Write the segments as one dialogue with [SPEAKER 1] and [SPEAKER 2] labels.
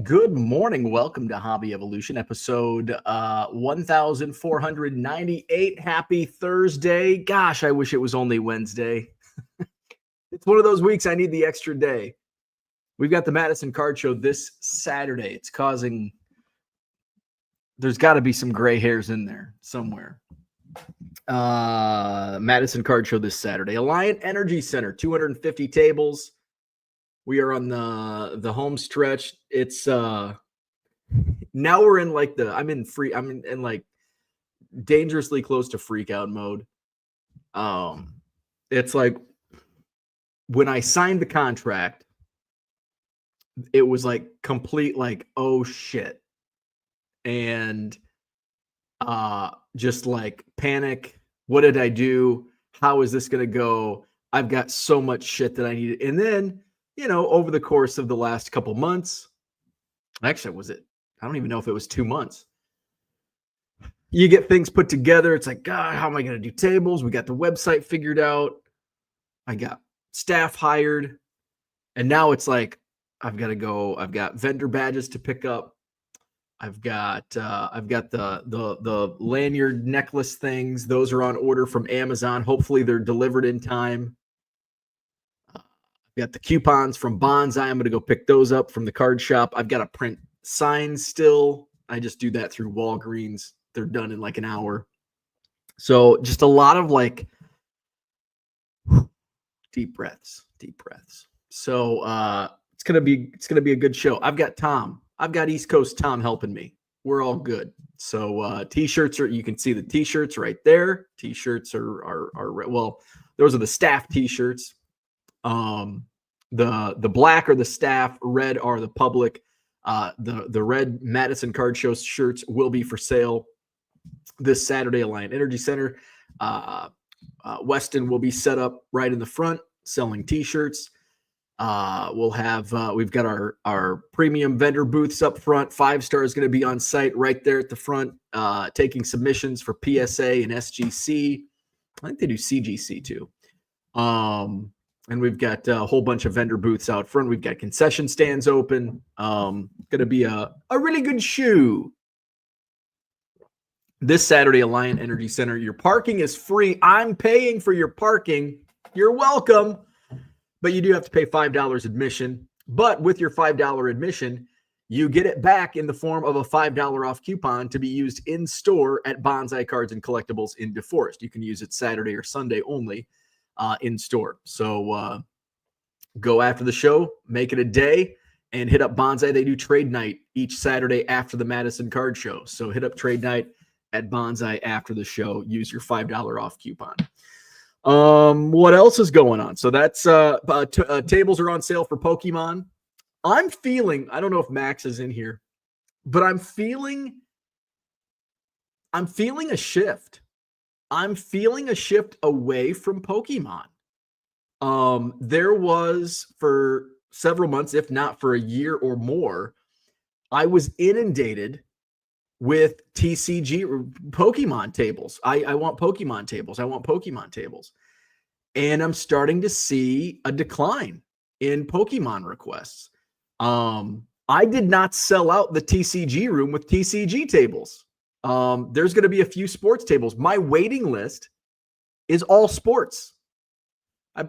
[SPEAKER 1] Good morning. Welcome to Hobby Evolution, episode 1498. Happy Thursday. Gosh, I wish it was only Wednesday. It's one of those weeks I need the extra day. We've got the Madison Card Show this Saturday. It's causing, there's got to be some gray hairs in there somewhere. Madison Card Show this Saturday. Alliant Energy Center, 250 tables. We are on the home stretch. It's now we're in like I'm in like dangerously close to freak out mode. It's like when I signed the contract, it was like complete like, oh shit. And just like panic. What did I do? How is this gonna go? I've got so much shit that I need. And then over the course of the last couple months, actually, I don't even know if it was 2 months. You get things put together. It's like, God, how am I going to do tables? We got the website figured out. I got staff hired. And now it's like, I've got to go. I've got vendor badges to pick up. I've got the lanyard necklace things. Those are on order from Amazon. Hopefully they're delivered in time. Got the coupons from Bonsai. I'm going to go pick those up from the card shop. I've got to print signs still. I just do that through Walgreens. They're done in like an hour. So just a lot of like deep breaths. So it's going to be a good show. I've got East Coast Tom helping me. We're all good. So t-shirts you can see the t-shirts right there. T-shirts are well, those are the staff t-shirts. The black are the staff, red are the public. The red Madison Card Show shirts will be for sale this Saturday. Alliant Energy Center. Weston will be set up right in the front selling t-shirts. We'll have we've got our premium vendor booths up front. 5-Star is going to be on site right there at the front, taking submissions for PSA and SGC. I think they do CGC too. And we've got a whole bunch of vendor booths out front. We've got concession stands open. Going to be a really good show. This Saturday, Alliant Energy Center. Your parking is free. I'm paying for your parking. You're welcome. But you do have to pay $5 admission. But with your $5 admission, you get it back in the form of a $5 off coupon to be used in store at Bonsai Cards and Collectibles in DeForest. You can use it Saturday or Sunday only. In store. So go after the show, make it a day, and hit up Bonsai. They do trade night each Saturday after the Madison Card Show. So hit up trade night at Bonsai after the show. Use your $5 off coupon. What else is going on? So that's tables are on sale for Pokemon. I don't know if Max is in here, but I'm feeling a shift. I'm feeling a shift away from Pokemon. There was for several months, if not for a year or more, I was inundated with TCG Pokemon tables. I want Pokemon tables. I want Pokemon tables. And I'm starting to see a decline in Pokemon requests. I did not sell out the TCG room with TCG tables. There's going to be a few sports tables. My waiting list is all sports. I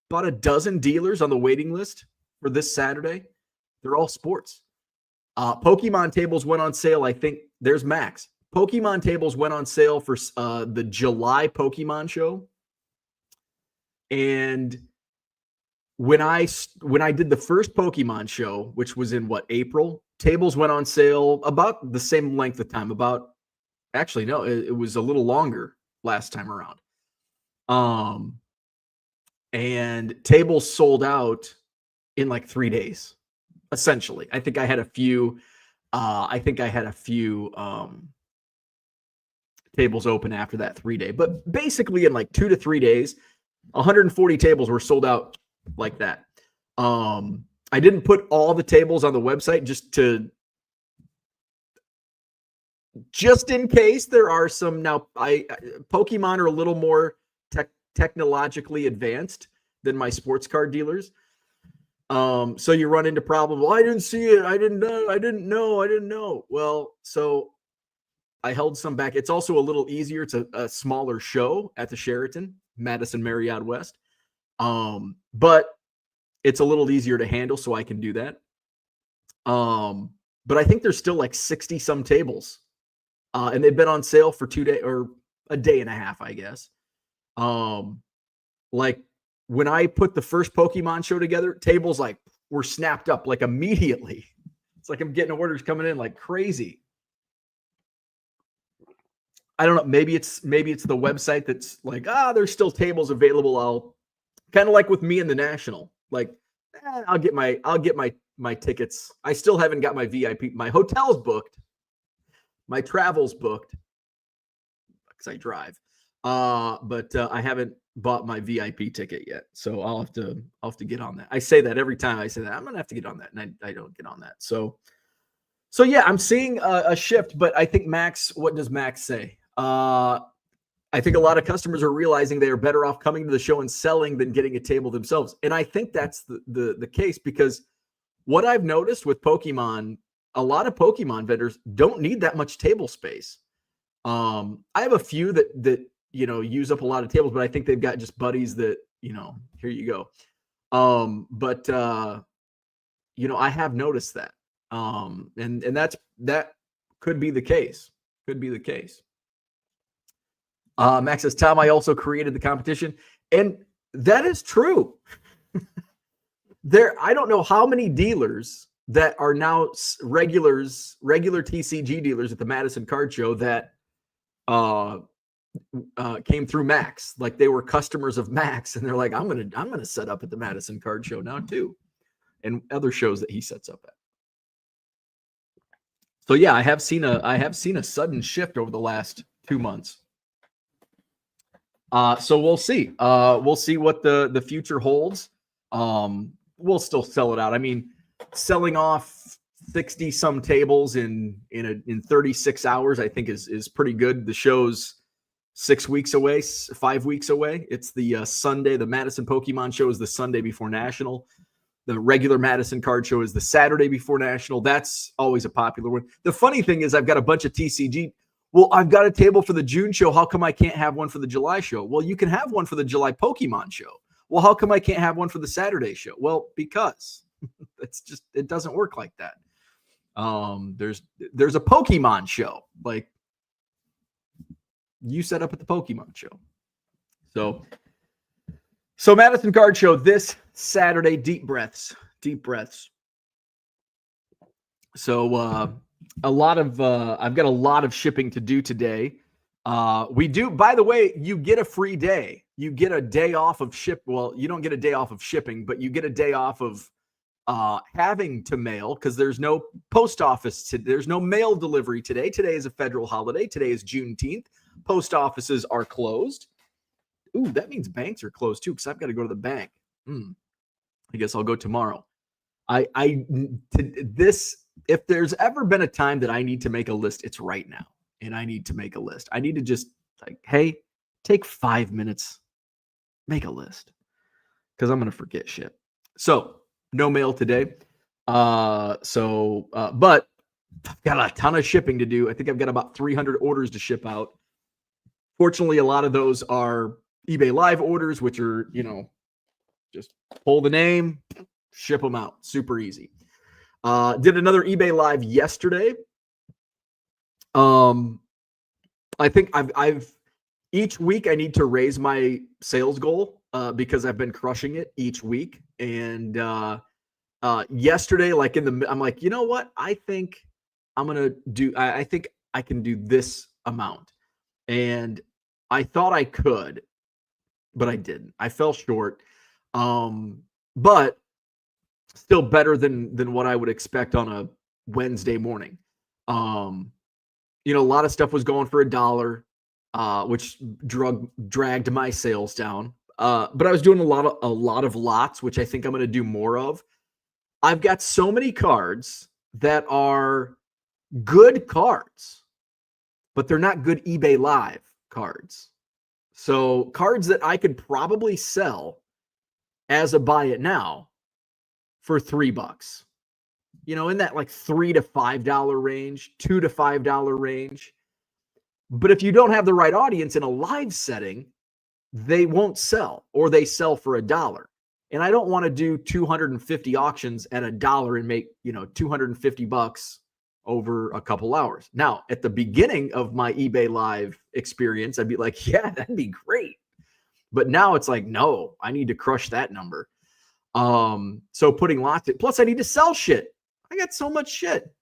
[SPEAKER 1] bought a dozen dealers on the waiting list for this Saturday. They're all sports. Pokemon tables went on sale. I think there's Max. Pokemon tables went on sale for the July Pokemon show. And when I did the first Pokemon show, which was in April, tables went on sale about the same length of time. Actually, no, it was a little longer last time around. And tables sold out in like 3 days, essentially. I think I had a few tables open after that 3 day, but basically in like 2 to 3 days, 140 tables were sold out like that. I didn't put all the tables on the website just in case there are some. Now, Pokemon are a little more technologically advanced than my sports card dealers. So you run into problems. Well, I didn't see it. I didn't know. Well, so I held some back. It's also a little easier. It's a smaller show at the Sheraton, Madison Marriott West. But it's a little easier to handle, so I can do that. But I think there's still like 60 some tables. And they've been on sale for 2 days or a day and a half, I guess. Like when I put the first Pokemon show together, tables like were snapped up like immediately. It's like I'm getting orders coming in like crazy. I don't know. Maybe it's the website that's like, there's still tables available. I'll kind of like with me and the National, like, I'll get my tickets. I still haven't got my VIP. My hotel's booked. My travel's booked because I drive. But I haven't bought my VIP ticket yet. So I'll have to get on that. I say that every time I say that. I'm going to have to get on that. And I don't get on that. So yeah, I'm seeing a shift, but I think Max, what does Max say? I think a lot of customers are realizing they are better off coming to the show and selling than getting a table themselves. And I think that's the case, because what I've noticed with Pokemon, a lot of Pokemon vendors don't need that much table space. I have a few that use up a lot of tables, but I think they've got just buddies that, here you go. But I have noticed that. And that could be the case. Could be the case. Max says, Tom, I also created the competition. And that is true. I don't know how many dealers that are now regular TCG dealers at the Madison Card Show that came through Max. Like they were customers of Max, and they're like, I'm gonna set up at the Madison Card Show now too, and other shows that he sets up at. So yeah, I have seen a sudden shift over the last 2 months. So we'll see. We'll see what the future holds. We'll still sell it out. I mean, selling off 60 some tables in 36 hours, I think is pretty good. The show's 6 weeks away, 5 weeks away. It's the Sunday. The Madison Pokemon show is the Sunday before National. The regular Madison Card Show is the Saturday before National. That's always a popular one. The funny thing is I've got a bunch of TCG. Well, I've got a table for the June show. How come I can't have one for the July show? Well, you can have one for the July Pokemon show. Well, how come I can't have one for the Saturday show? Well, because it doesn't work like that. There's a Pokemon show. Like you set up at the Pokemon show. So Madison Card Show this Saturday, deep breaths. So, I've got a lot of shipping to do today. We do, by the way, you get a free day. You get a day off of ship. Well, you don't get a day off of shipping, but you get a day off of having to mail, because there's no post office. There's no mail delivery today. Today is a federal holiday. Today is Juneteenth. Post offices are closed. Ooh, that means banks are closed too, because I've got to go to the bank. I guess I'll go tomorrow. If there's ever been a time that I need to make a list, it's right now. And I need to make a list. I need to just hey, take 5 minutes, make a list, because I'm going to forget shit. So no mail today. But I've got a ton of shipping to do. I think I've got about 300 orders to ship out. Fortunately, a lot of those are eBay Live orders, which are, just pull the name, ship them out. Super easy. Did another eBay Live yesterday. I think I've each week I need to raise my sales goal because I've been crushing it each week. And yesterday, I'm like, you know what? I think I think I can do this amount. And I thought I could, but I didn't. I fell short. But still better than what I would expect on a Wednesday morning. A lot of stuff was going for $1, which dragged my sales down. But I was doing a lot of lots, which I think I'm going to do more of. I've got so many cards that are good cards, but they're not good eBay Live cards. So cards that I could probably sell as a buy it now for $3, in that like $3 to $5 range, $2 to $5 range. But if you don't have the right audience in a live setting, they won't sell, or they sell for $1. And I don't want to do 250 auctions at $1 and make, $250 over a couple hours. Now, at the beginning of my eBay Live experience, I'd be like, yeah, that'd be great. But now it's like, no, I need to crush that number. So putting lots of, plus I need to sell shit. I got so much shit.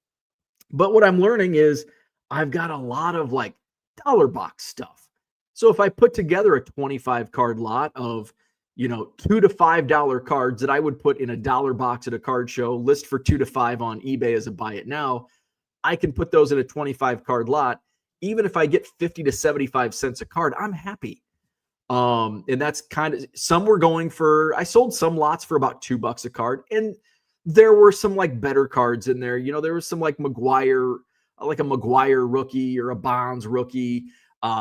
[SPEAKER 1] But what I'm learning is I've got a lot of like dollar box stuff. So if I put together a 25 card lot of, $2 to $5 cards that I would put in a dollar box at a card show, list for $2 to $5 on eBay as a buy it now, I can put those in a 25 card lot. Even if I get 50 to 75 cents a card, I'm happy. And that's kind of, some were going for, I sold some lots for about $2 a card. And there were some like better cards in there. There was some like McGuire, like a McGuire rookie or a Bonds rookie,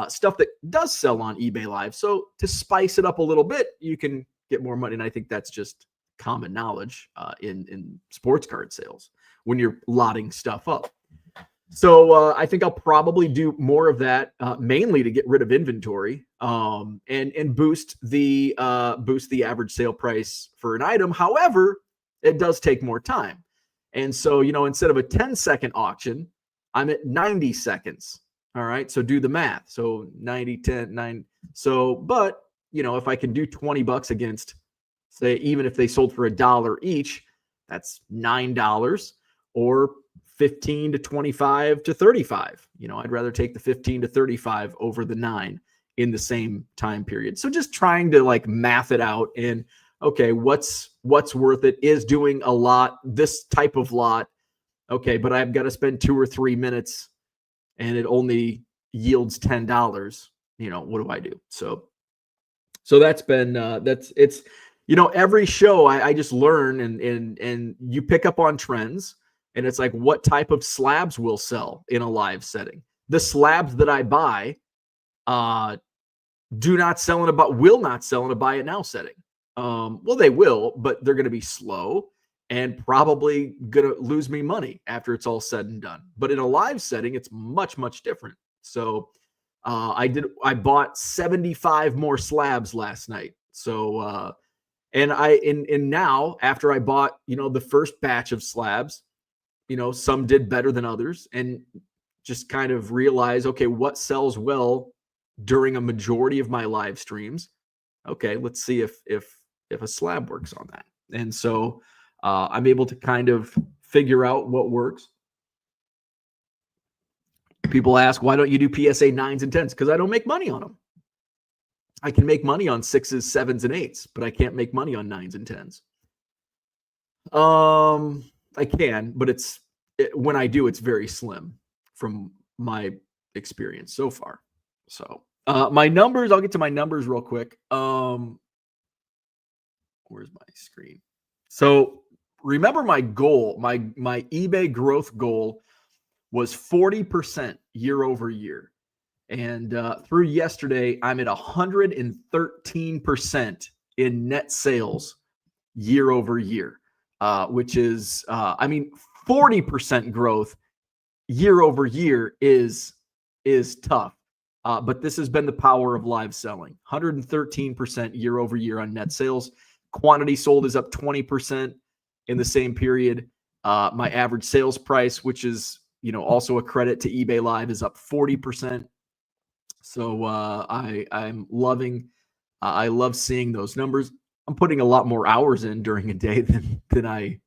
[SPEAKER 1] stuff that does sell on eBay Live. So to spice it up a little bit, you can get more money. And I think that's just common knowledge in sports card sales when you're lotting stuff up. So I think I'll probably do more of that, mainly to get rid of inventory and boost the average sale price for an item. However, it does take more time. And so, instead of a 10-second auction, I'm at 90 seconds. All right. So do the math. So 90, 10, 9. So, but, if I can do $20 against, say, even if they sold for $1 each, that's $9, or 15 to 25 to 35. I'd rather take the 15 to 35 over the 9 in the same time period. So just trying to like math it out and, okay, what's worth it? Is doing a lot, this type of lot. Okay, but I've got to spend 2 or 3 minutes and it only yields $10. What do I do? So that's been, every show I just learn and you pick up on trends. And it's like, what type of slabs will sell in a live setting? The slabs that I buy will not sell in a buy it now setting. Well, they will, but they're going to be slow and probably going to lose me money after it's all said and done. But in a live setting, it's much, much different. So I bought 75 more slabs last night. So and now after I bought, the first batch of slabs, some did better than others, and just kind of realize, okay, what sells well during a majority of my live streams? Okay, let's see if a slab works on that. And so I'm able to kind of figure out what works. People ask, why don't you do PSA 9s and 10s? Because I don't make money on them. I can make money on 6s, 7s, and 8s, but I can't make money on 9s and 10s. I can, but when I do, it's very slim from my experience so far. So my numbers, I'll get to my numbers real quick. Where's my screen? So remember my goal, my eBay growth goal was 40% year over year. And through yesterday, I'm at 113% in net sales year over year. Which is, 40% growth year over year is tough. But this has been the power of live selling. 113% year over year on net sales. Quantity sold is up 20% in the same period. My average sales price, which is, also a credit to eBay Live, is up 40%. So I'm loving, I love seeing those numbers. I'm putting a lot more hours in during a day than I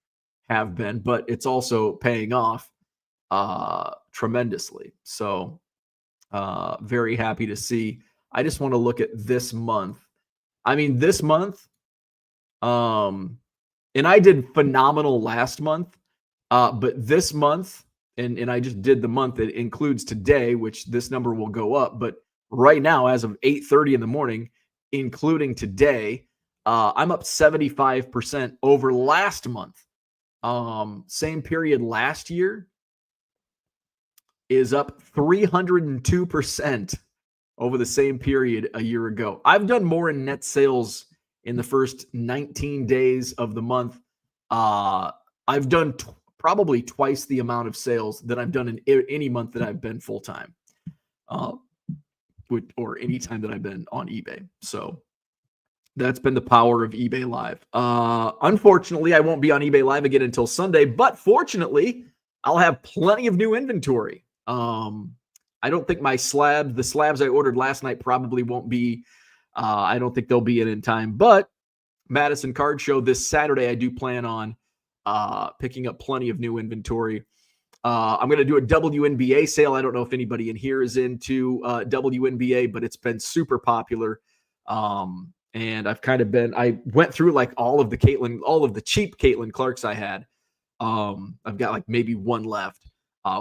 [SPEAKER 1] have been, but it's also paying off tremendously. So very happy to see. I just want to look at this month. This month, and I did phenomenal last month, but this month, and I just did the month that includes today, which this number will go up. But right now, as of 8:30 in the morning, including today, I'm up 75% over last month. Same period last year is up 302% over the same period a year ago. I've done more in net sales in the first 19 days of the month I've done probably twice the amount of sales that I've done in any month that I've been full time, or any time that I've been on eBay. So that's been the power of eBay Live. Unfortunately, I won't be on eBay Live again until Sunday, but fortunately, I'll have plenty of new inventory. I don't think the slabs I ordered last night probably won't be, I don't think they'll be in time, but Madison Card Show this Saturday, I do plan on picking up plenty of new inventory. I'm going to do a WNBA sale. I don't know if anybody in here is into WNBA, but it's been super popular. And I went through like all of the cheap Caitlin Clarks I had. I've got like maybe one left,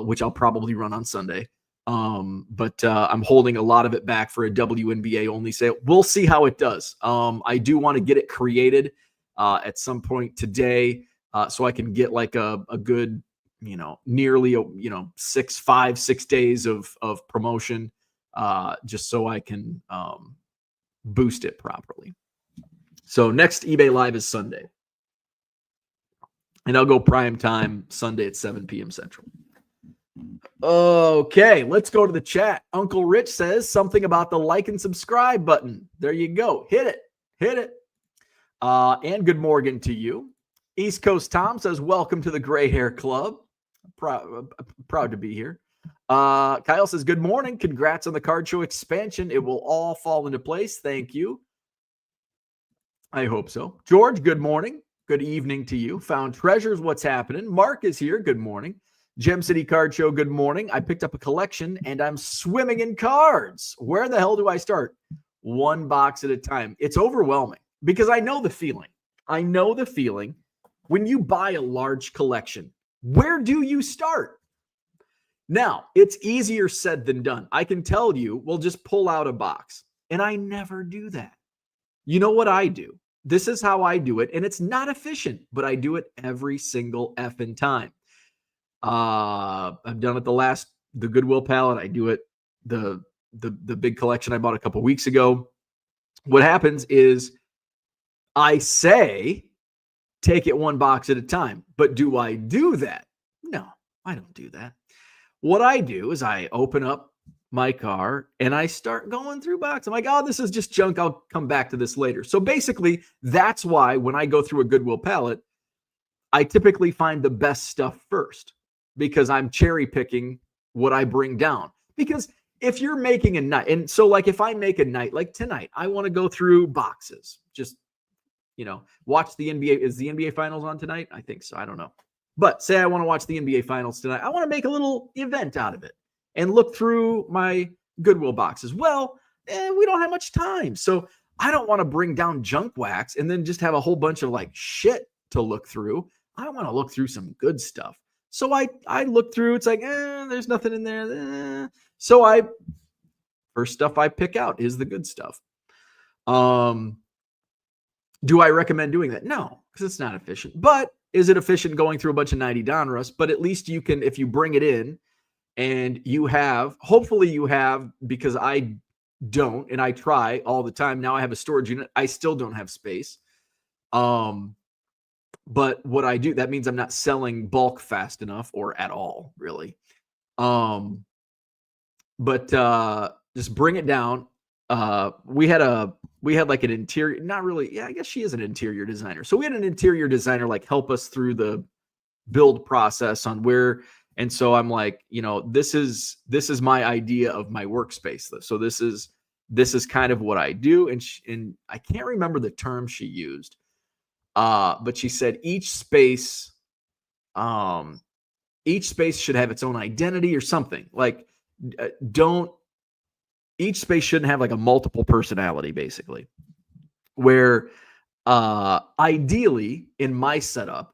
[SPEAKER 1] which I'll probably run on Sunday. But I'm holding a lot of it back for a WNBA only sale. We'll see how it does. I do want to get it created at some point today, so I can get like a good, nearly 6 days of promotion, just so I can boost it properly. So next eBay Live is Sunday, and I'll go prime time Sunday at 7 p.m. Central. Okay, let's go to the chat. Uncle Rich says something about the like and subscribe button. There you go. Hit it. And good morning to you. East Coast Tom says, welcome to the Gray Hair Club. Proud to be here. Kyle says, good morning. Congrats on the card show expansion. It will all fall into place. Thank you. I hope so. George, good morning. Good evening to you. Found Treasures, what's happening? Mark is here. Good morning. Gem City Card Show, good morning. I picked up a collection and I'm swimming in cards. Where the hell do I start? One box at a time. It's overwhelming because I know the feeling. When you buy a large collection, where do you start? Now, it's easier said than done. I can tell you, we'll just pull out a box. And I never do that. You know what I do? This is how I do it. And it's not efficient, but I do it every single effing time. I've done it the Goodwill palette. I do it the big collection I bought a couple weeks ago. What happens is I say take it one box at a time, but do I do that? No, I don't do that. What I do is I open up my car and I start going through boxes. I'm like, oh, this is just junk. I'll come back to this later. So basically, that's why when I go through a Goodwill palette, I typically find the best stuff first, because I'm cherry picking what I bring down. Because if you're making a night, and so like if I make a night like tonight, I want to go through boxes, just, watch the NBA. Is the NBA finals on tonight? I think so. I don't know. But say I want to watch the NBA finals tonight. I want to make a little event out of it and look through my Goodwill boxes. Well, we don't have much time. So I don't want to bring down junk wax and then just have a whole bunch of like shit to look through. I want to look through some good stuff. So I look through, it's like, there's nothing in there. So first stuff I pick out is the good stuff. Do I recommend doing that? No, because it's not efficient. But is it efficient going through a bunch of 90 Donruss? But at least you can, if you bring it in and hopefully you have, because I don't, and I try all the time. Now I have a storage unit. I still don't have space. But what I do, that means I'm not selling bulk fast enough or at all, really. But just bring it down. We had like an interior, not really. Yeah, I guess she is an interior designer. So we had an interior designer like help us through the build process on where. And so I'm like, this is my idea of my workspace. So this is kind of what I do. And I can't remember the term she used. But she said each space should have its own identity or something. Like, each space shouldn't have like a multiple personality, basically. Where ideally in my setup,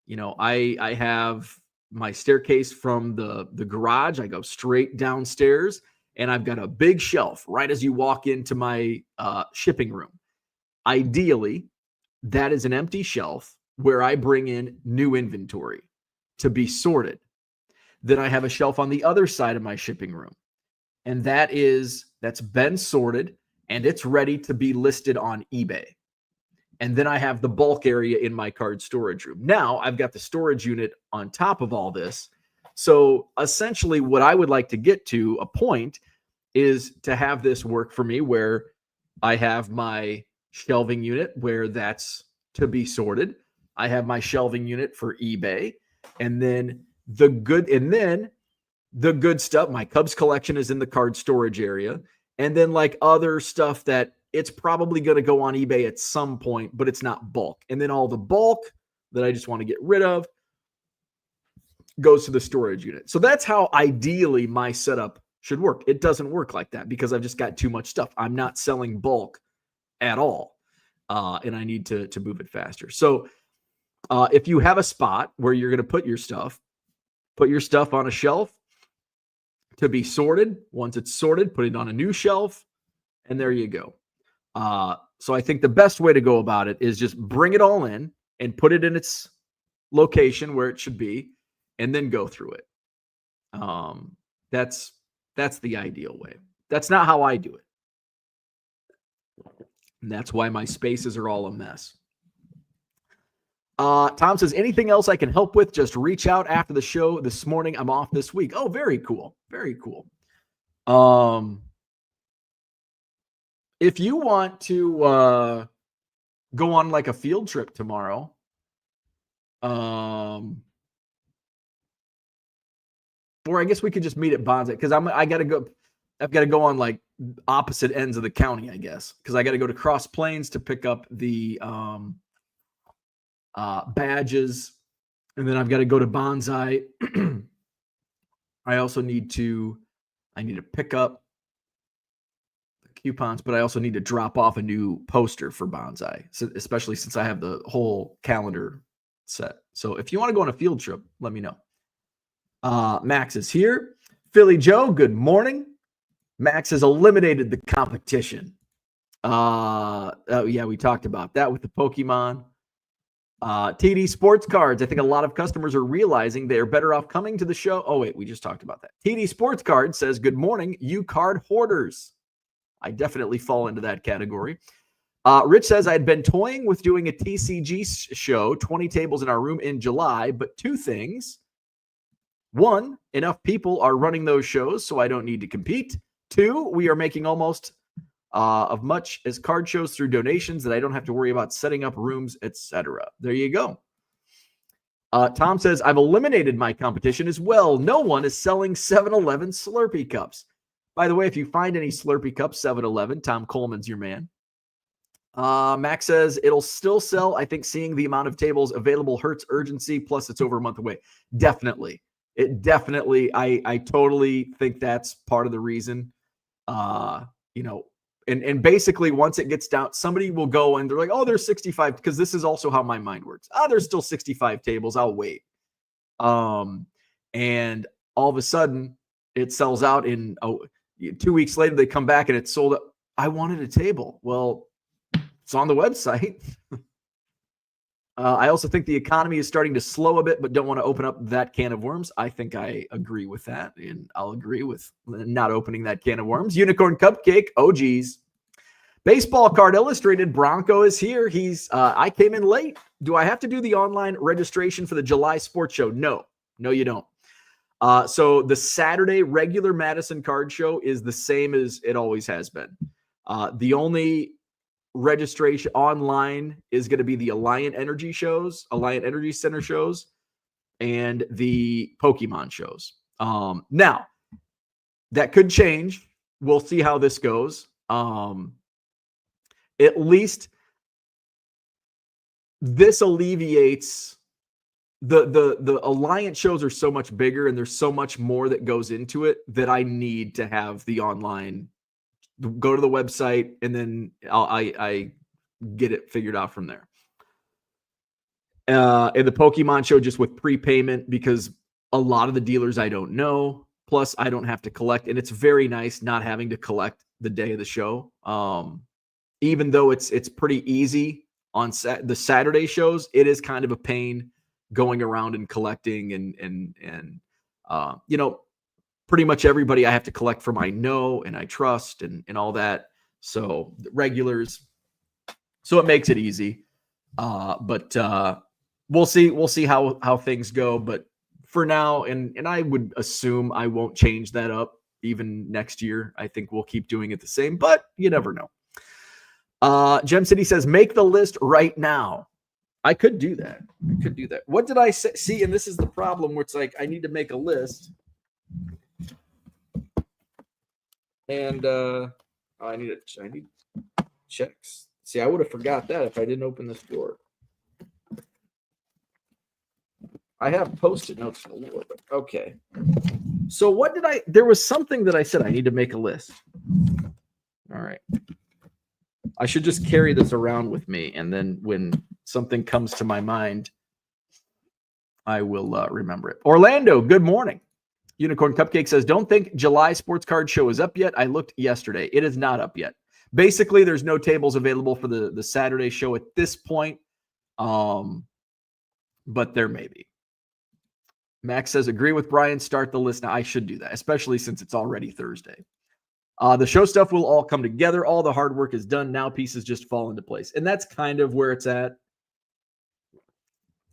[SPEAKER 1] I have my staircase from the garage. I go straight downstairs and I've got a big shelf right as you walk into my shipping room. Ideally, that is an empty shelf where I bring in new inventory to be sorted. Then I have a shelf on the other side of my shipping room. And that's been sorted and it's ready to be listed on eBay. And then I have the bulk area in my card storage room. Now I've got the storage unit on top of all this. So essentially what I would like to get to a point is to have this work for me where I have my shelving unit where that's to be sorted. I have my shelving unit for eBay, and then the good stuff, my Cubs collection is in the card storage area. And then like other stuff that it's probably going to go on eBay at some point, but it's not bulk. And then all the bulk that I just want to get rid of goes to the storage unit. So that's how ideally my setup should work. It doesn't work like that because I've just got too much stuff. I'm not selling bulk at all. And I need to move it faster. So if you have a spot where you're going to put your stuff on a shelf to be sorted. Once it's sorted, put it on a new shelf, and there you go. So I think the best way to go about it is just bring it all in and put it in its location where it should be, and then go through it. That's the ideal way. That's not how I do it. And that's why my spaces are all a mess. Tom says, anything else I can help with? Just reach out after the show this morning. I'm off this week. Oh, very cool. Very cool. If you want to go on like a field trip tomorrow, or I guess we could just meet at Bonsai because I've got to go on like opposite ends of the county, I guess, because I got to go to Cross Plains to pick up the badges, and then I've got to go to Bonsai. I also need to pick up the coupons, but I also need to drop off a new poster for Bonsai, especially since I have the whole calendar set. So if you want to go on a field trip, let me know. Max is here. Philly Joe, good morning. Max has eliminated the competition. Yeah, we talked about that with the Pokemon. TD Sports Cards. I think a lot of customers are realizing they are better off coming to the show. Oh, wait, we just talked about that. TD Sports Cards says, good morning, you card hoarders. I definitely fall into that category. Rich says, I had been toying with doing a TCG show, 20 tables in our room in July, but two things. One, enough people are running those shows, so I don't need to compete. Two, we are making almost of much as card shows through donations that I don't have to worry about setting up rooms, etc. There you go. Tom says, I've eliminated my competition as well. No one is selling 7-Eleven Slurpee cups. By the way, if you find any Slurpee cups, 7-Eleven, Tom Coleman's your man. Max says, it'll still sell. I think seeing the amount of tables available hurts urgency, plus it's over a month away. Definitely. I totally think that's part of the reason. And basically once it gets down, somebody will go and they're like, oh, there's 65, because this is also how my mind works. Oh, there's still 65 tables. I'll wait. And all of a sudden it sells out in 2 weeks later, they come back and it's sold out. I wanted a table. Well, it's on the website. I also think the economy is starting to slow a bit, but don't want to open up that can of worms. I think I agree with that, and I'll agree with not opening that can of worms. Unicorn Cupcake, oh geez. Baseball Card Illustrated, Bronco is here. I came in late. Do I have to do the online registration for the July sports show? No, you don't. So the Saturday regular Madison Card Show is the same as it always has been. The only registration online is going to be the Alliant Energy Center shows, and the Pokemon shows. Now that could change. We'll see how this goes. At least this alleviates the Alliant shows are so much bigger and there's so much more that goes into it that I need to have the online. Go to the website, and then I get it figured out from there. And the Pokemon show just with prepayment, because a lot of the dealers I don't know. Plus, I don't have to collect, and it's very nice not having to collect the day of the show. Even though it's pretty easy on the Saturday shows, it is kind of a pain going around and collecting and pretty much everybody I have to collect from I know and I trust and all that. So regulars. So it makes it easy. But we'll see. We'll see how things go. But for now, and I would assume I won't change that up even next year. I think we'll keep doing it the same, but you never know. Gem City says, make the list right now. I could do that. What did I say? See, and this is the problem where it's like I need to make a list. And I need checks. See, I would have forgot that if I didn't open this door. I have Post-it notes galore, but okay. So what did there was something that I said I need to make a list. All right. I should just carry this around with me, and then when something comes to my mind, I will remember it. Orlando, good morning. Unicorn Cupcake says, don't think July Sports Card Show is up yet. I looked yesterday. It is not up yet. Basically, there's no tables available for the Saturday show at this point, but there may be. Max says, agree with Brian, start the list now. I should do that, especially since it's already Thursday. The show stuff will all come together. All the hard work is done. Now pieces just fall into place. And that's kind of where it's at.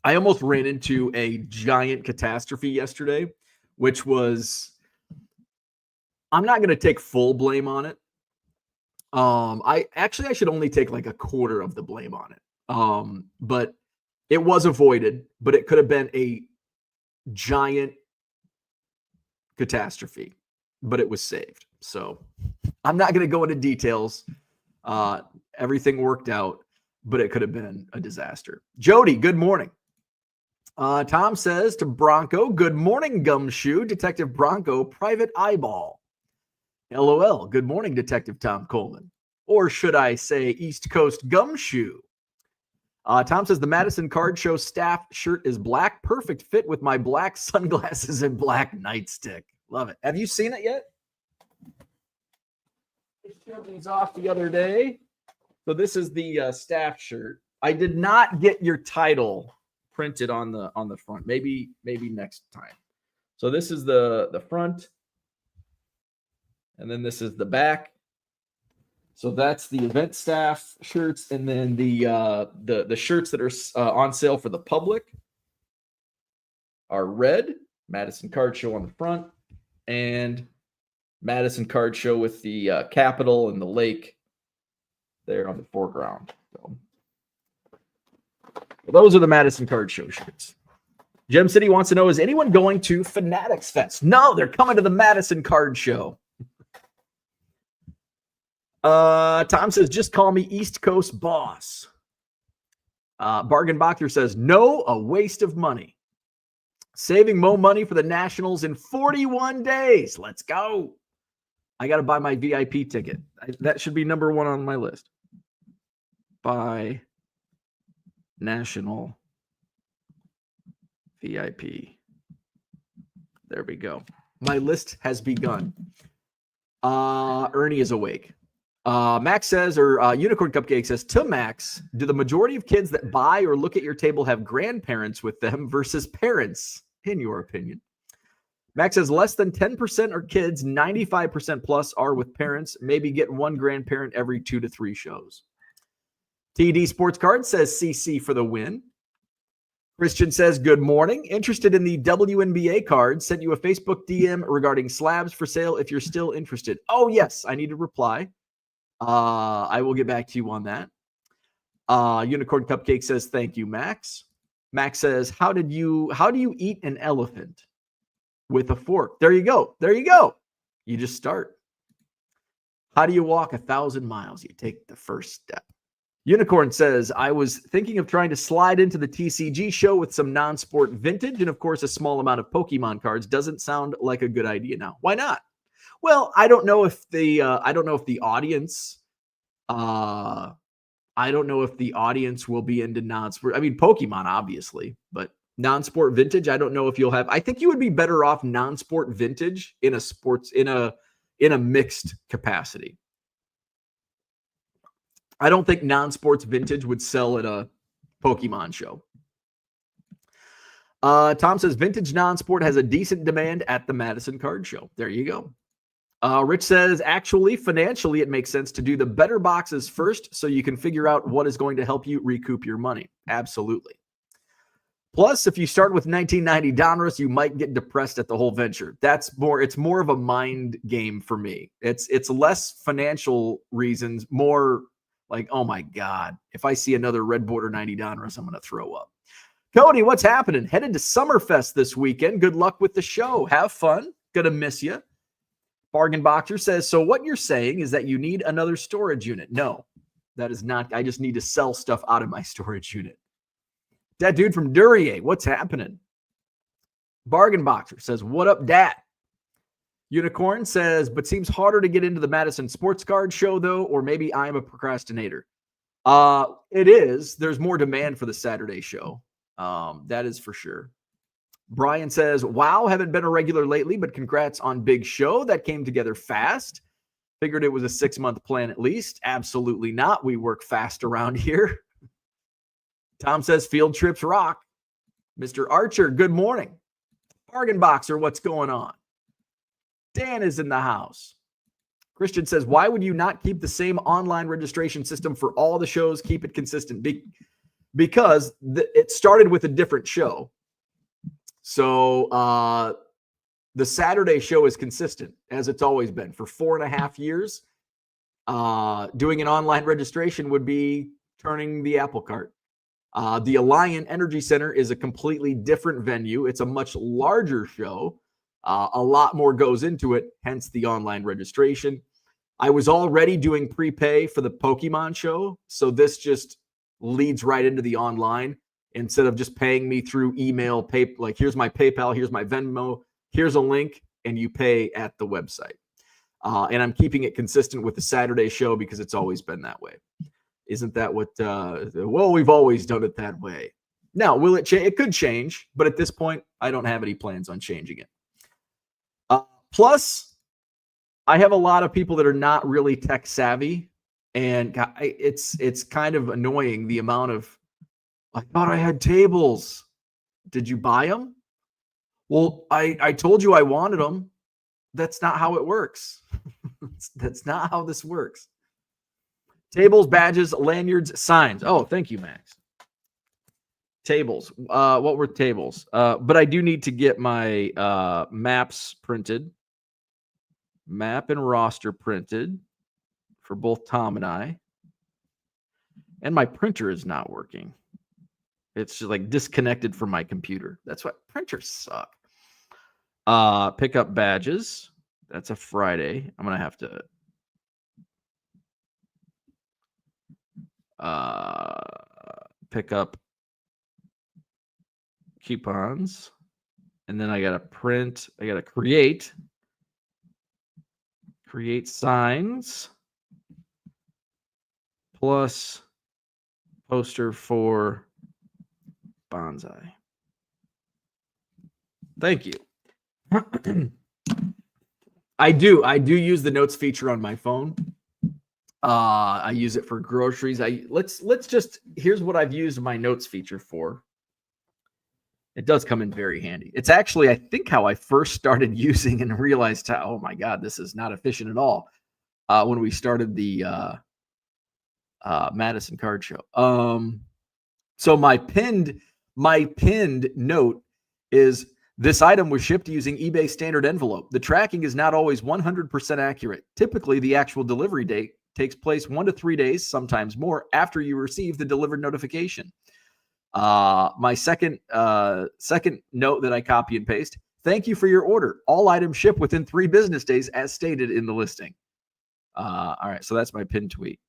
[SPEAKER 1] I almost ran into a giant catastrophe yesterday, which was, I'm not going to take full blame on it. I should only take like a quarter of the blame on it. But it was avoided, but it could have been a giant catastrophe, but it was saved. So I'm not going to go into details. Everything worked out, but it could have been a disaster. Jody, good morning. Tom says to Bronco, good morning, Gumshoe. Detective Bronco, private eyeball. LOL, good morning, Detective Tom Coleman. Or should I say East Coast Gumshoe? Tom says the Madison Card Show staff shirt is black. Perfect fit with my black sunglasses and black nightstick. Love it. Have you seen it yet? I showed these off the other day. So this is the staff shirt. I did not get your title printed on the front. Maybe next time. So this is the front, and then this is the back. So that's the event staff shirts, and then the shirts that are on sale for the public are red, Madison Card Show on the front, and Madison Card Show with the Capitol and the lake there on the foreground. So those are the Madison Card Show shirts. Gem City wants to know, is anyone going to Fanatics Fest? No, they're coming to the Madison Card Show. Tom says, just call me East Coast boss. Bargain Boxer says, no, a waste of money. Saving more money for the Nationals in 41 days. Let's go. I got to buy my VIP ticket. That should be number one on my list. Buy National VIP. There we go. My list has begun. Ernie is awake. Max says, or Unicorn Cupcake says, to Max, do the majority of kids that buy or look at your table have grandparents with them versus parents, in your opinion? Max says, less than 10% are kids, 95% plus are with parents, maybe get one grandparent every 2 to 3 shows. TD Sports Card says CC for the win. Christian says, good morning. Interested in the WNBA card. Sent you a Facebook DM regarding slabs for sale if you're still interested. Oh, yes, I need to reply. I will get back to you on that. Unicorn Cupcake says, thank you, Max. Max says, how do you eat an elephant? With a fork. There you go. There you go. You just start. How do you walk 1,000 miles? You take the first step. Unicorn says, I was thinking of trying to slide into the TCG show with some non-sport vintage and, of course, a small amount of Pokemon cards. Doesn't sound like a good idea now. Why not? Well, I don't know if the audience will be into non-sport. I mean, Pokemon, obviously, but non-sport vintage, I don't know if you'll have. I think you would be better off non-sport vintage in a sports in a mixed capacity. I don't think non-sports vintage would sell at a Pokemon show. Tom says vintage non-sport has a decent demand at the Madison Card Show. There you go. Rich says, actually, financially, it makes sense to do the better boxes first so you can figure out what is going to help you recoup your money. Absolutely. Plus, if you start with 1990 Donruss, you might get depressed at the whole venture. It's more of a mind game for me. It's less financial reasons, more like, oh my God, if I see another red border 90 Donruss, I'm going to throw up. Cody, what's happening? Headed to Summerfest this weekend. Good luck with the show. Have fun. Gonna miss you. Bargain Boxer says, so what you're saying is that you need another storage unit. No, that is not. I just need to sell stuff out of my storage unit. That dude from Duryea, what's happening? Bargain Boxer says, what up, Dat? Unicorn says, but seems harder to get into the Madison Sports Card Show, though, or maybe I'm a procrastinator. It is. There's more demand for the Saturday show. That is for sure. Brian says, wow, haven't been a regular lately, but congrats on big show. That came together fast. Figured it was a 6-month plan at least. Absolutely not. We work fast around here. Tom says, field trips rock. Mr. Archer, good morning. Bargain Boxer, what's going on? Dan is in the house. Christian says, why would you not keep the same online registration system for all the shows? Keep it consistent. Because it started with a different show. So the Saturday show is consistent, as it's always been. For 4.5 years, doing an online registration would be turning the apple cart. The Alliant Energy Center is a completely different venue. It's a much larger show. A lot more goes into it, hence the online registration. I was already doing prepay for the Pokemon show, so this just leads right into the online. Instead of just paying me through email, like here's my PayPal, here's my Venmo, here's a link, and you pay at the website. And I'm keeping it consistent with the Saturday show because it's always been that way. Isn't that what, well, we've always done it that way. Now, will it change? It could change, but at this point, I don't have any plans on changing it. Plus, I have a lot of people that are not really tech savvy, and it's kind of annoying the amount of, I thought I had tables. Did you buy them? Well, I told you I wanted them. That's not how it works. That's not how this works. Tables, badges, lanyards, signs. Oh, thank you, Max. Tables. What were tables? But I do need to get my maps printed. Map and roster printed for both Tom and I. And my printer is not working. It's just like disconnected from my computer. That's why printers suck. Pick up badges. That's a Friday. I'm going to have to pick up coupons. And then I got to print. I got to create signs plus poster for Bonsai. Thank you. I do use the notes feature on my phone. I use it for groceries. Here's what I've used my notes feature for. It does come in very handy. It's actually, I think, how I first started using and realized how, oh my God, this is not efficient at all. When we started the Madison Card Show. So my pinned note is, this item was shipped using eBay standard envelope. The tracking is not always 100% accurate. Typically, the actual delivery date takes place 1 to 3 days, sometimes more, after you receive the delivered notification. My second note that I copy and paste: thank you for your order. All items ship within 3 business days, as stated in the listing. All right, so that's my pinned tweet,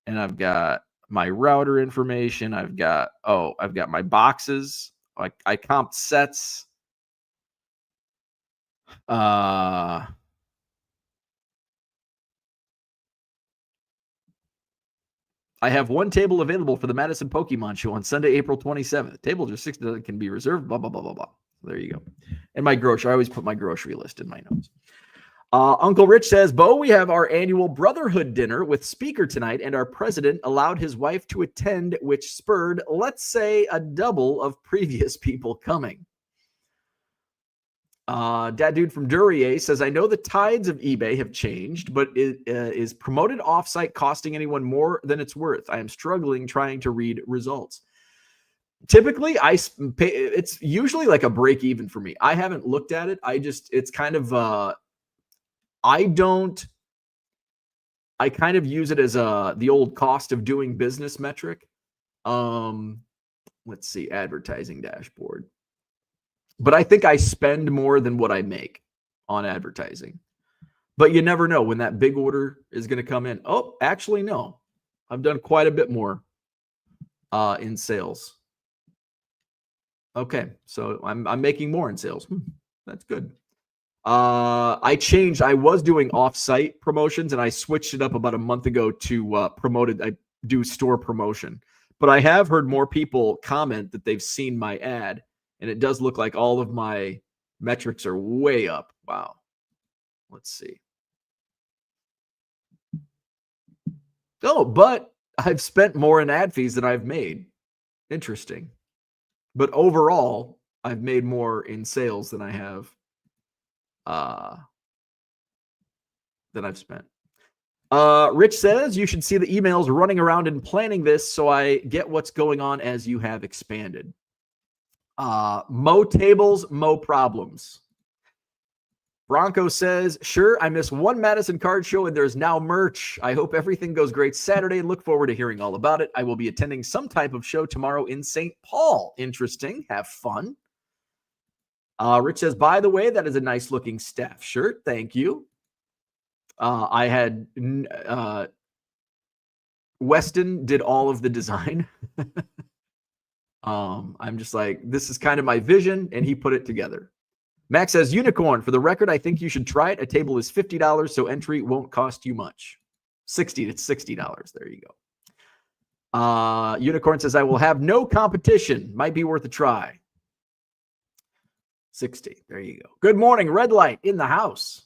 [SPEAKER 1] and I've got my router information. I've got my boxes. Like I comped sets. I have one table available for the Madison Pokemon Show on Sunday, April 27th. Tables are $6 can be reserved, blah, blah, blah, blah, blah. There you go. And my grocery. I always put my grocery list in my notes. Uncle Rich says, Bo, we have our annual Brotherhood dinner with speaker tonight, and our president allowed his wife to attend, which spurred, let's say, a double of previous people coming. Dad Dude from Duryea says, I know the tides of eBay have changed, but is promoted offsite costing anyone more than it's worth? I am struggling trying to read results. Typically, it's usually like a break even for me. I haven't looked at it. It's kind of, I kind of use it as the old cost of doing business metric. Let's see, advertising dashboard. But I think I spend more than what I make on advertising. But you never know when that big order is going to come in. Oh, actually, no. I've done quite a bit more in sales. Okay, so I'm making more in sales. That's good. I was doing off-site promotions, and I switched it up about a month ago to I do store promotion. But I have heard more people comment that they've seen my ad, and it does look like all of my metrics are way up. Wow. Let's see. Oh, but I've spent more in ad fees than I've made. Interesting. But overall, I've made more in sales than I have than I've spent. Rich says you should see the emails running around and planning this so I get what's going on as you have expanded. Mo tables, mo problems. Bronco says, sure, I miss one Madison Card Show and there's now merch. I hope everything goes great Saturday and look forward to hearing all about it. I will be attending some type of show tomorrow in St. Paul. Interesting. Have fun. Rich says, by the way, that is a nice looking staff shirt. Thank you. I had Weston did all of the design. I'm just like, this is kind of my vision, and he put it together. Max says, Unicorn, for the record, I think you should try it. A table is $50, so entry won't cost you much. It's $60. There you go. Unicorn says, I will have no competition. Might be worth a try. 60. There you go. Good morning. Red light in the house.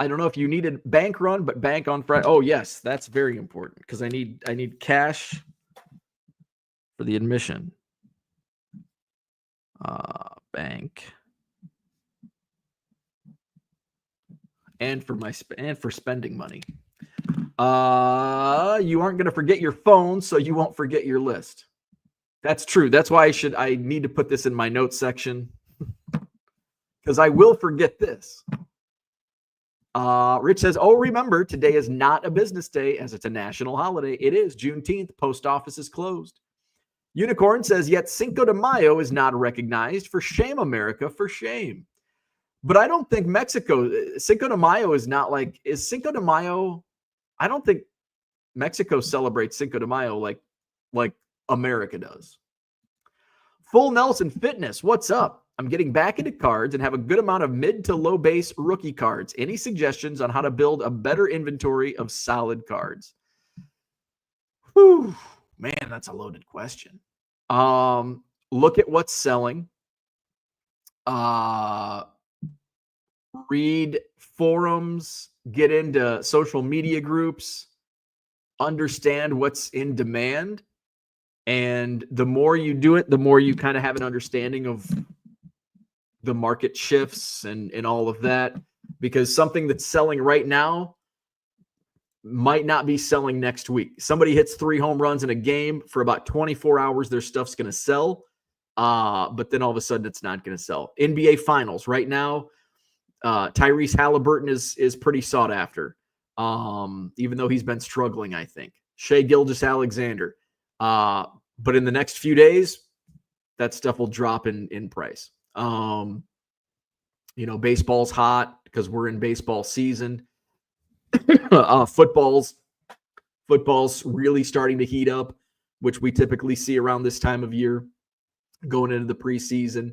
[SPEAKER 1] I don't know if you needed bank run, but bank on Friday. Oh, yes. That's very important because I need cash for the admission. Bank. And for spending money. You aren't going to forget your phone, so you won't forget your list. That's true. That's why I need to put this in my notes section because I will forget this. Rich says, oh, remember, today is not a business day as it's a national holiday. It is Juneteenth. Post office is closed. Unicorn says, yet Cinco de Mayo is not recognized. For shame, America, for shame. But I don't think Cinco de Mayo is not like, is Cinco de Mayo, I don't think Mexico celebrates Cinco de Mayo like America does. Full Nelson Fitness, what's up? I'm getting back into cards and have a good amount of mid to low base rookie cards. Any suggestions on how to build a better inventory of solid cards? Whew, man, that's a loaded question. Look at what's selling. Read forums, get into social media groups, understand what's in demand. And the more you do it, the more you kind of have an understanding of the market shifts and all of that, because something that's selling right now might not be selling next week. Somebody hits 3 home runs in a game for about 24 hours, their stuff's going to sell. But then all of a sudden it's not going to sell. NBA finals right now. Tyrese Halliburton is pretty sought after. Even though he's been struggling, I think. Shai Gilgeous-Alexander. But in the next few days, that stuff will drop in price. Baseball's hot because we're in baseball season. Football's really starting to heat up, which we typically see around this time of year going into the preseason.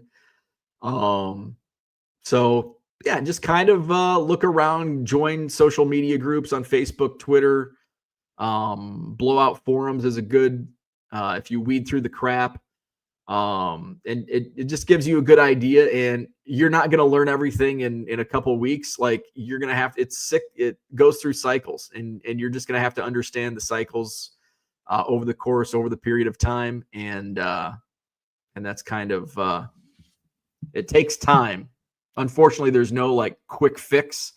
[SPEAKER 1] So yeah, just kind of look around, join social media groups on Facebook, Twitter. Blowout forums is a good, if you weed through the crap. And it just gives you a good idea, and you're not going to learn everything in a couple of weeks. Like you're going to have, it goes through cycles, and you're just going to have to understand the cycles over the period of time. And that's kind of, it takes time. Unfortunately, there's no like quick fix.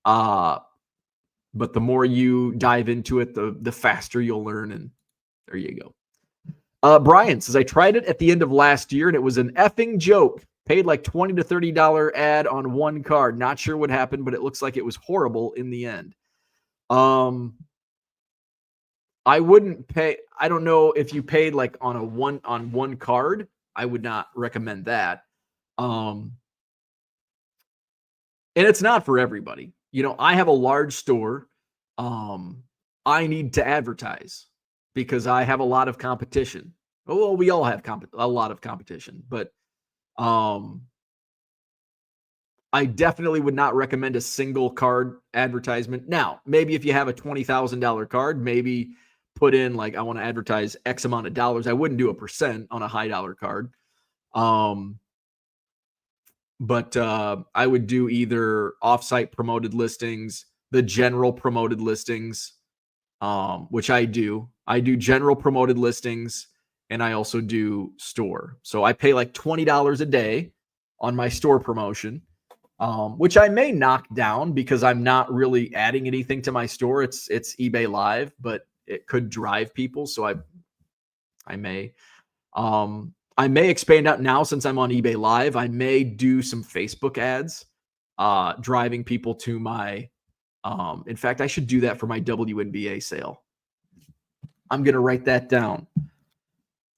[SPEAKER 1] But the more you dive into it, the faster you'll learn. And there you go. Brian says, I tried it at the end of last year and it was an effing joke. Paid like $20 to $30 ad on one card. Not sure what happened, but it looks like it was horrible in the end. I wouldn't pay. I don't know if you paid like on one card. I would not recommend that. And it's not for everybody. You know, I have a large store. I need to advertise because I have a lot of competition. Well, we all have a lot of competition, but I definitely would not recommend a single card advertisement. Now, maybe if you have a $20,000 card, maybe put in like, I want to advertise X amount of dollars. I wouldn't do a percent on a high dollar card. But I would do either offsite promoted listings, the general promoted listings, which I do. I do general promoted listings, and I also do store. So I pay like $20 a day on my store promotion, which I may knock down because I'm not really adding anything to my store. It's eBay Live, but it could drive people. So I may. I may expand out now since I'm on eBay Live. I may do some Facebook ads, driving people to my, in fact, I should do that for my WNBA sale. I'm going to write that down.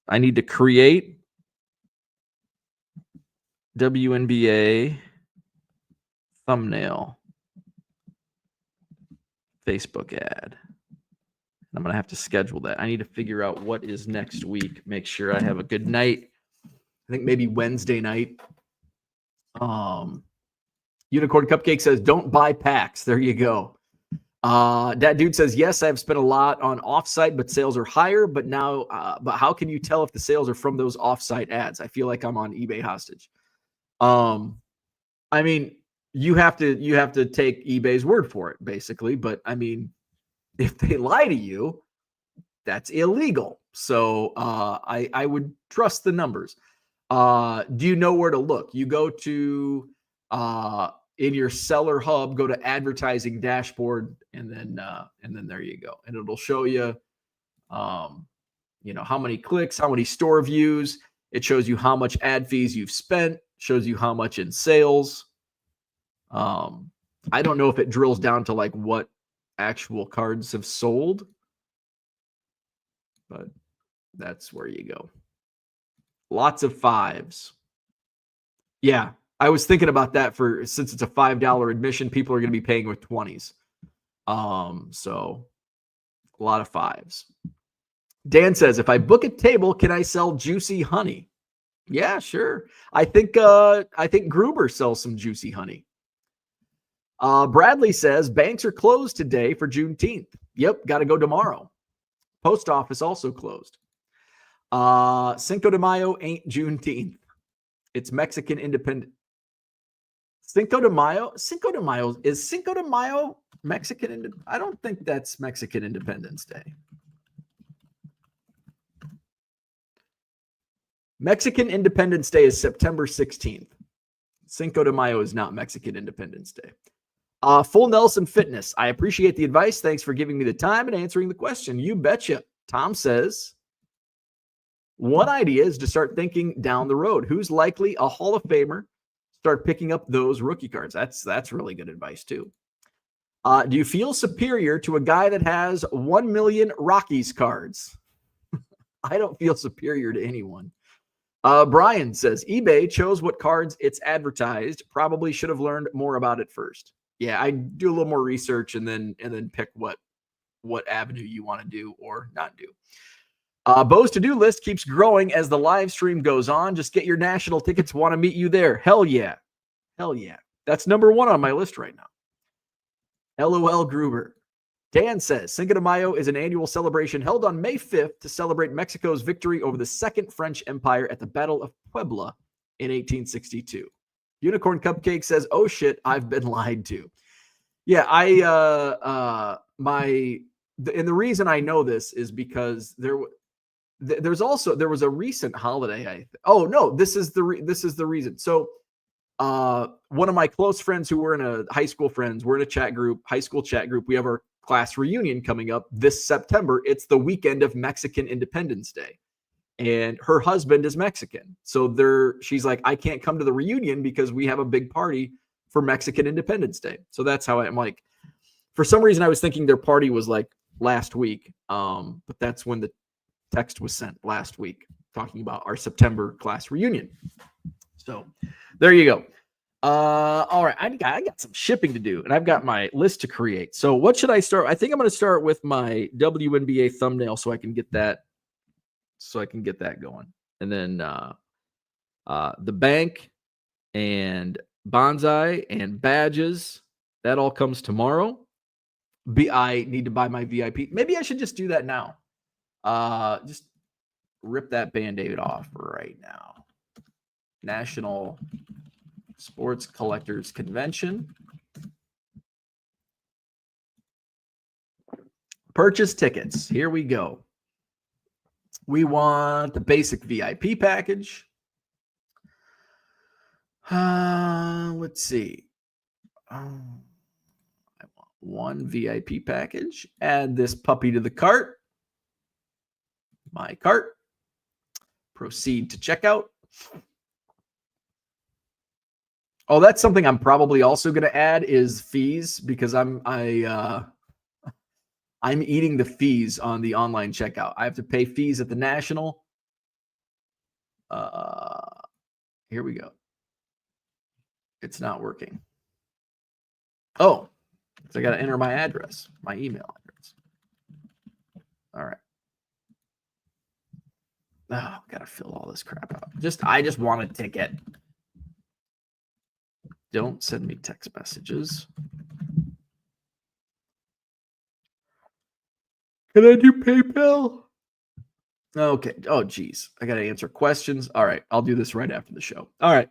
[SPEAKER 1] I need to create WNBA thumbnail Facebook ad. I'm going to have to schedule that. I need to figure out what is next week. Make sure I have a good night. I think maybe Wednesday night. Unicorn Cupcake says, don't buy packs. There you go. That dude says, yes, I've spent a lot on offsite, but sales are higher. But now, but how can you tell if the sales are from those offsite ads? I feel like I'm on eBay hostage. I mean, you have to take eBay's word for it, basically. But I mean, if they lie to you, that's illegal. So I would trust the numbers. Do you know where to look? You go to in your seller hub, go to advertising dashboard, and then there you go, and it'll show you, how many clicks, how many store views. It shows you how much ad fees you've spent. Shows you how much in sales. I don't know if it drills down to like what actual cards have sold, but that's where you go. Lots of fives. Yeah, I was thinking about that since it's a $5 admission, people are going to be paying with 20s. So a lot of fives. Dan says, if I book a table, can I sell juicy honey? Yeah, sure. I think Gruber sells some juicy honey. Bradley says, banks are closed today for Juneteenth. Yep, got to go tomorrow. Post office also closed. Cinco de Mayo ain't Juneteenth. It's Mexican Independence. Cinco de Mayo? Is Cinco de Mayo Mexican? I don't think that's Mexican Independence Day. Mexican Independence Day is September 16th. Cinco de Mayo is not Mexican Independence Day. Full Nelson Fitness. I appreciate the advice. Thanks for giving me the time and answering the question. You betcha. Tom says, one idea is to start thinking down the road. Who's likely a Hall of Famer? Start picking up those rookie cards. That's really good advice too. Do you feel superior to a guy that has 1 million Rockies cards? I don't feel superior to anyone. Brian says, eBay chose what cards it's advertised. Probably should have learned more about it first. Yeah, I do a little more research and then pick what avenue you want to do or not do. Bo's to-do list keeps growing as the live stream goes on. Just get your national tickets. Want to meet you there. Hell yeah. Hell yeah. That's number one on my list right now. LOL Gruber. Dan says, Cinco de Mayo is an annual celebration held on May 5th to celebrate Mexico's victory over the Second French Empire at the Battle of Puebla in 1862. Unicorn Cupcake says, oh shit, I've been lied to. Yeah, and the reason I know this is because there was a recent holiday. This is the reason. So one of my close friends who were in a high school high school chat group. We have our class reunion coming up this September. It's the weekend of Mexican Independence Day. And her husband is Mexican. So she's like, I can't come to the reunion because we have a big party for Mexican Independence Day. So that's how I'm like, for some reason, I was thinking their party was like last week. But that's when the text was sent last week talking about our September class reunion. So there you go. All right. I got some shipping to do and I've got my list to create. So what should I start? I think I'm going to start with my WNBA thumbnail so I can get that going. And then the bank and bonsai and badges, that all comes tomorrow. I need to buy my VIP. Maybe I should just do that now. Just rip that Band-Aid off right now. National Sports Collectors Convention. Purchase tickets. Here we go. We want the basic VIP package. Let's see. I want one VIP package. Add this puppy to the cart. My cart. Proceed to checkout. Oh, that's something I'm probably also going to add is fees because I'm eating the fees on the online checkout. I have to pay fees at the National. Here we go. It's not working. Oh, so I got to enter my address, my email address. All right. Oh, got to fill all this crap out. I just want a ticket. Don't send me text messages. Can I do PayPal? Okay. Oh, geez. I got to answer questions. All right. I'll do this right after the show. All right.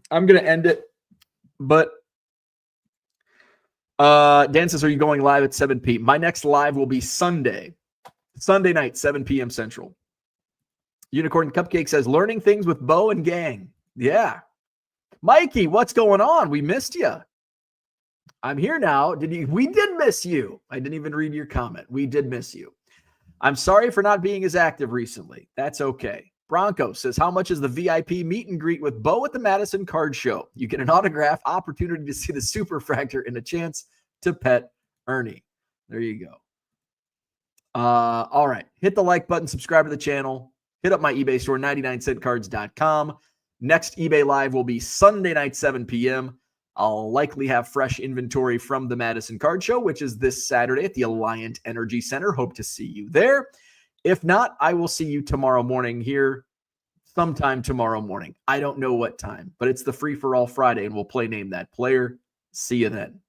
[SPEAKER 1] I'm going to end it. But Dan says, are you going live at 7 p.m.? My next live will be Sunday night, 7 p.m. Central. Unicorn Cupcake says, learning things with Bo and gang. Yeah. Mikey, what's going on? We missed you. I'm here now. We did miss you. I didn't even read your comment. We did miss you. I'm sorry for not being as active recently. That's okay. Bronco says, how much is the VIP meet and greet with Bo at the Madison Card Show? You get an autograph, opportunity to see the Superfractor, and a chance to pet Ernie. There you go. All right. Hit the like button, subscribe to the channel. Hit up my eBay store, 99centcards.com. Next eBay Live will be Sunday night, 7 p.m. I'll likely have fresh inventory from the Madison Card Show, which is this Saturday at the Alliant Energy Center. Hope to see you there. If not, I will see you tomorrow morning here, sometime tomorrow morning. I don't know what time, but it's the Free for All Friday, and we'll play Name That Player. See you then.